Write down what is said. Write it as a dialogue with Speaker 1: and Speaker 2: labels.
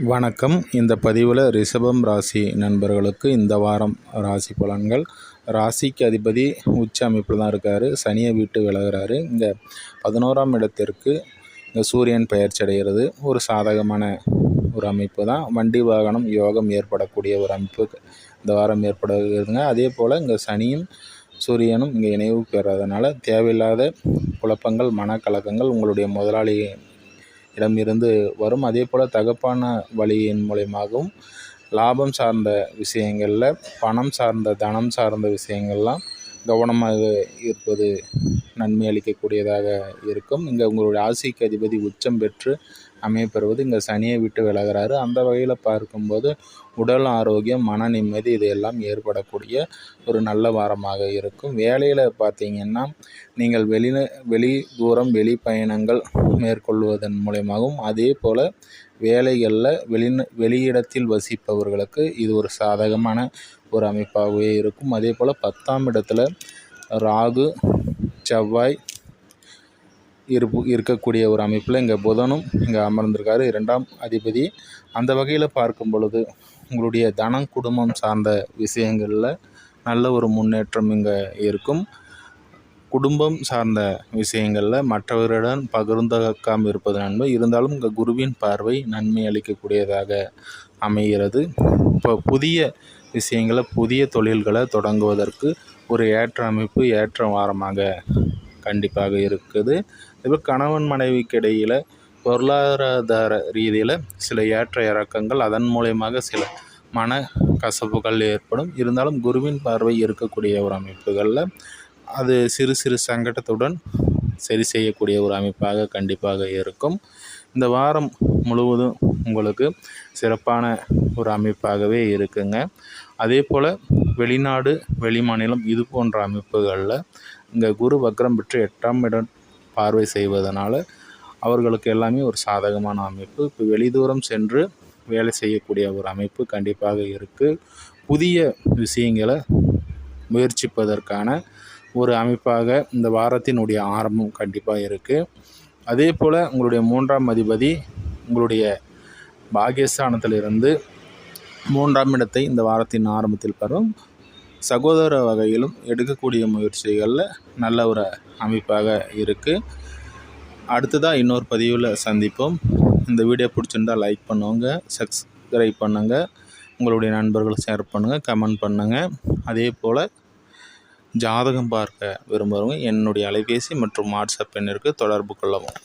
Speaker 1: வணக்கம். இந்த பதிவில் ரிஷபம் ராசி நண்பர்களுக்கு இந்த வாரம் ராசி பலன்கள். ராசிக்கு அதிபதி உச்ச அமைப்பில் தான் இருக்கார். சனியை விட்டு விலகிறாரு. இங்கே 11ஆம் இடத்திற்கு இங்கே சூரியன் பெயர்ச்சி அடைகிறது. ஒரு சாதகமான ஒரு அமைப்பு தான். வண்டி வாகனம் யோகம் ஏற்படக்கூடிய ஒரு அமைப்பு இந்த வாரம் ஏற்படுகிறதுங்க. அதே போல் இங்கே சனியும் சூரியனும் இங்கே இணைவு பெறாதனால தேவையில்லாத குழப்பங்கள், மனக்கலக்கங்கள் உங்களுடைய முதலாளி இடமிருந்து வரும். அதே போல் தகப்பான வழியின் மூலமாகவும் லாபம் சார்ந்த விஷயங்களில், பணம் சார்ந்த, தனம் சார்ந்த விஷயங்கள்லாம் கவனமாக இருப்பது நன்மை அளிக்கக்கூடியதாக இருக்கும். இங்கே உங்களுடைய ராசிக்கு அதிபதி உச்சம் பெற்று அமையப்பெறுவது இங்கே சனியை விட்டு விலகிறாரு. அந்த வகையில் பார்க்கும்போது உடல் ஆரோக்கியம், மன நிம்மதி இது எல்லாம் ஏற்படக்கூடிய ஒரு நல்ல வாரமாக இருக்கும். வேலையில் பார்த்தீங்கன்னா நீங்கள் வெளி தூரம் வெளி பயணங்கள் மேற்கொள்வதன் மூலமாகவும், அதே போல் வேலைகளில் வெளியிடத்தில் வசிப்பவர்களுக்கு இது ஒரு சாதகமான ஒரு அமைப்பாகவே இருக்கும். அதே போல் 10ஆம் இடத்துல ராகு செவ்வாய் இருக்கக்கூடிய ஒரு அமைப்பில் இங்கே புதனும் இங்கே அமர்ந்திருக்காரு, 2ஆம் அதிபதி. அந்த வகையில் பார்க்கும் பொழுது உங்களுடைய தனம், குடும்பம் சார்ந்த விஷயங்களில் நல்ல ஒரு முன்னேற்றம் இங்கே இருக்கும். குடும்பம் சார்ந்த விஷயங்களில் மற்றவருடன் பகிர்ந்தக்காமல் இருப்பது நன்மை. இருந்தாலும் இங்கே குருவின் பார்வை நன்மை அளிக்கக்கூடியதாக அமைகிறது. இப்போ புதிய விஷயங்களை, புதிய தொழில்களை தொடங்குவதற்கு ஒரு ஏற்ற அமைப்பு, ஏற்ற வாரமாக கண்டிப்பாக இருக்குது. இப்போ கணவன் மனைவிக்கு இடையில் பொருளாதார ரீதியில் சில ஏற்ற இறக்கங்கள், அதன் மூலயமாக சில மன கசப்புகள் ஏற்படும். இருந்தாலும் குருவின் பார்வை இருக்கக்கூடிய ஒரு அமைப்புகளில் அது சிறு சிறு சங்கடத்துடன் சரி செய்யக்கூடிய ஒரு அமைப்பாக கண்டிப்பாக இருக்கும். இந்த வாரம் முழுவதும் உங்களுக்கு சிறப்பான ஒரு அமைப்பாகவே இருக்குங்க. அதே போல் வெளிநாடு, வெளிமாநிலம் இது போன்ற அமைப்புகளில் இங்கே குரு வக்ரம் பெற்று 8ஆம் இடம் பார்வை செய்வதனால அவர்களுக்கு எல்லாமே ஒரு சாதகமான அமைப்பு. இப்போ வெளிதூரம் சென்று வேலை செய்யக்கூடிய ஒரு அமைப்பு கண்டிப்பாக இருக்குது. புதிய விஷயங்களை முயற்சிப்பதற்கான ஒரு அமைப்பாக இந்த வாரத்தினுடைய ஆரம்பம் கண்டிப்பாக இருக்குது. அதே போல் உங்களுடைய 3ஆம் அதிபதி உங்களுடைய பாக்கியஸ்தானத்திலிருந்து 3ஆம் இடத்தை இந்த வாரத்தின் ஆரம்பத்தில் பெறும். சகோதர வகையிலும் எடுக்கக்கூடிய முயற்சிகளில் நல்ல ஒரு அமைப்பாக இருக்குது. அடுத்ததாக இன்னொரு பதிவில் சந்திப்போம். இந்த வீடியோ பிடிச்சிருந்தால் லைக் பண்ணுங்க, சப்ஸ்கிரைப் பண்ணுங்கள், உங்களுடைய நண்பர்கள் ஷேர் பண்ணுங்கள், கமெண்ட் பண்ணுங்கள். அதே போல் ஜாதகம் பார்க்க விரும்புகிறவங்க என்னுடைய அலைபேசி மற்றும் வாட்ஸ்அப் எண்ணிற்கு தொடர்பு கொள்ளவும்.